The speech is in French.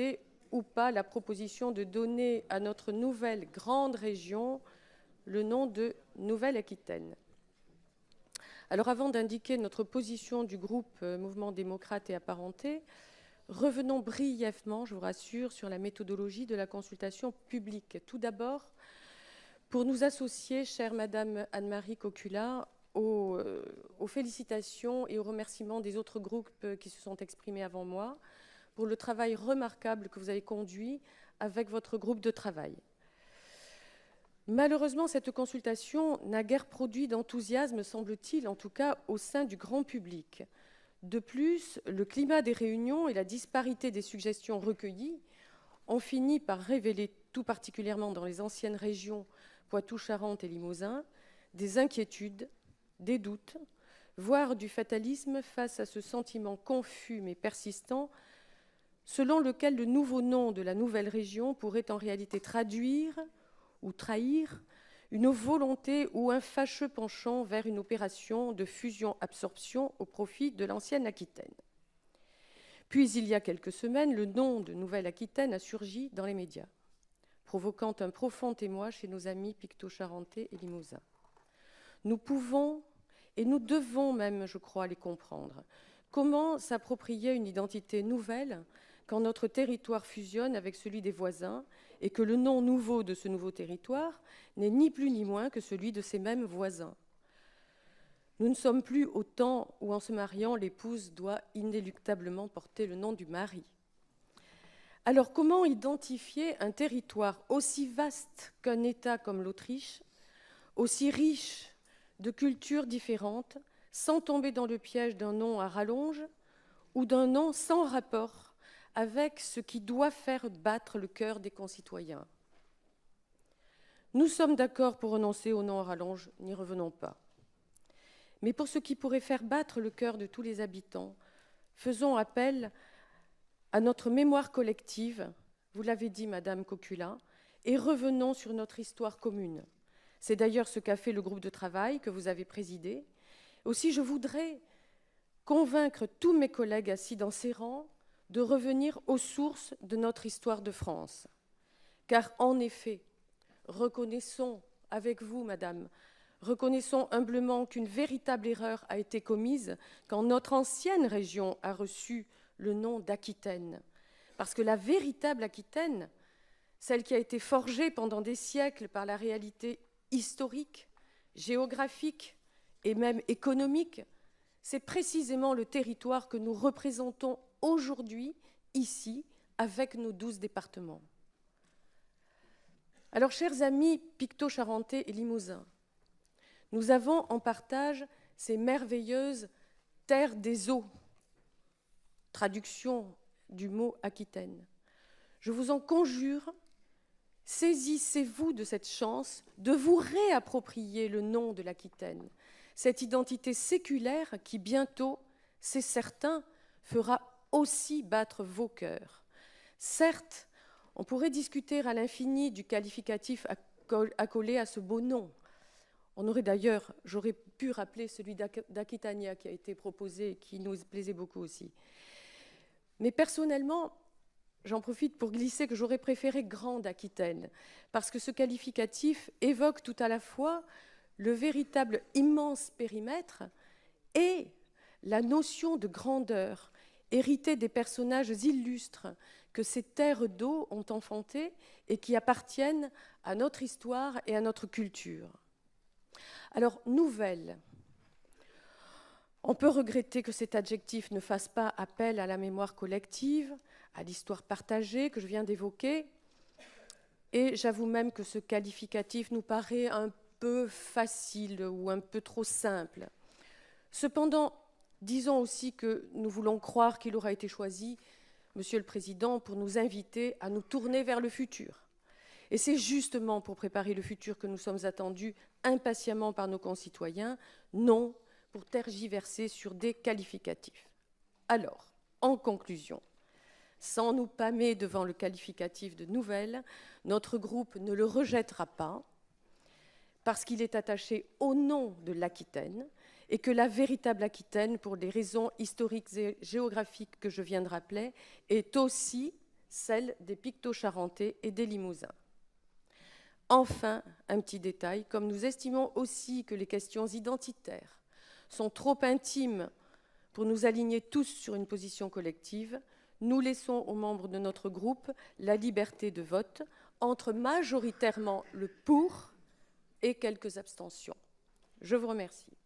accepter ou pas la proposition de donner à notre nouvelle grande région le nom de Nouvelle-Aquitaine. Alors avant d'indiquer notre position du groupe Mouvement démocrate et apparenté, revenons brièvement, je vous rassure, sur la méthodologie de la consultation publique. Tout d'abord, pour nous associer, chère Madame Anne-Marie Cocula, aux félicitations et aux remerciements des autres groupes qui se sont exprimés avant moi pour le travail remarquable que vous avez conduit avec votre groupe de travail. Malheureusement, cette consultation n'a guère produit d'enthousiasme, semble-t-il, en tout cas au sein du grand public. De plus, le climat des réunions et la disparité des suggestions recueillies ont fini par révéler, tout particulièrement dans les anciennes régions Poitou-Charentes et Limousin, des inquiétudes, des doutes, voire du fatalisme face à ce sentiment confus mais persistant, selon lequel le nouveau nom de la nouvelle région pourrait en réalité traduire ou trahir une volonté ou un fâcheux penchant vers une opération de fusion-absorption au profit de l'ancienne Aquitaine. Puis, il y a quelques semaines, le nom de Nouvelle-Aquitaine a surgi dans les médias, provoquant un profond émoi chez nos amis picto-charentais et limousins. Nous pouvons, et nous devons même, je crois, les comprendre. Comment s'approprier une identité nouvelle quand notre territoire fusionne avec celui des voisins et que le nom nouveau de ce nouveau territoire n'est ni plus ni moins que celui de ces mêmes voisins? Nous ne sommes plus au temps où, en se mariant, l'épouse doit inéluctablement porter le nom du mari. Alors, comment identifier un territoire aussi vaste qu'un État comme l'Autriche, aussi riche de cultures différentes, sans tomber dans le piège d'un nom à rallonge ou d'un nom sans rapport avec ce qui doit faire battre le cœur des concitoyens? Nous sommes d'accord pour renoncer au nom à rallonge, n'y revenons pas. Mais pour ce qui pourrait faire battre le cœur de tous les habitants, faisons appel à notre mémoire collective, vous l'avez dit, Madame Cocula, et revenons sur notre histoire commune. C'est d'ailleurs ce qu'a fait le groupe de travail que vous avez présidé. Aussi, je voudrais convaincre tous mes collègues assis dans ces rangs de revenir aux sources de notre histoire de France. Car en effet, reconnaissons avec vous, Madame, reconnaissons humblement qu'une véritable erreur a été commise quand notre ancienne région a reçu le nom d'Aquitaine. Parce que la véritable Aquitaine, celle qui a été forgée pendant des siècles par la réalité historique, géographique et même économique, c'est précisément le territoire que nous représentons aujourd'hui, ici, avec nos 12 départements. Alors, chers amis picto-charentais et limousins, nous avons en partage ces merveilleuses terres des eaux, traduction du mot Aquitaine. Je vous en conjure, saisissez-vous de cette chance de vous réapproprier le nom de l'Aquitaine, cette identité séculaire qui bientôt, c'est certain, fera aussi battre vos cœurs. Certes, on pourrait discuter à l'infini du qualificatif accolé à ce beau nom. On aurait d'ailleurs, j'aurais pu rappeler celui d'Aquitania qui a été proposé et qui nous plaisait beaucoup aussi. Mais personnellement, j'en profite pour glisser que j'aurais préféré Grande Aquitaine, parce que ce qualificatif évoque tout à la fois le véritable immense périmètre et la notion de grandeur héritée des personnages illustres que ces terres d'eau ont enfantés et qui appartiennent à notre histoire et à notre culture. Alors, nouvelle. On peut regretter que cet adjectif ne fasse pas appel à la mémoire collective, à l'histoire partagée que je viens d'évoquer. Et j'avoue même que ce qualificatif nous paraît un peu facile ou un peu trop simple. Cependant, disons aussi que nous voulons croire qu'il aura été choisi, Monsieur le Président, pour nous inviter à nous tourner vers le futur. Et c'est justement pour préparer le futur que nous sommes attendus impatiemment par nos concitoyens, non pour tergiverser sur des qualificatifs. Alors, en conclusion, sans nous pâmer devant le qualificatif de nouvelle, notre groupe ne le rejettera pas parce qu'il est attaché au nom de l'Aquitaine et que la véritable Aquitaine, pour les raisons historiques et géographiques que je viens de rappeler, est aussi celle des Picto-Charentais et des Limousins. Enfin, un petit détail, comme nous estimons aussi que les questions identitaires sont trop intimes pour nous aligner tous sur une position collective, nous laissons aux membres de notre groupe la liberté de vote entre majoritairement le pour et quelques abstentions. Je vous remercie.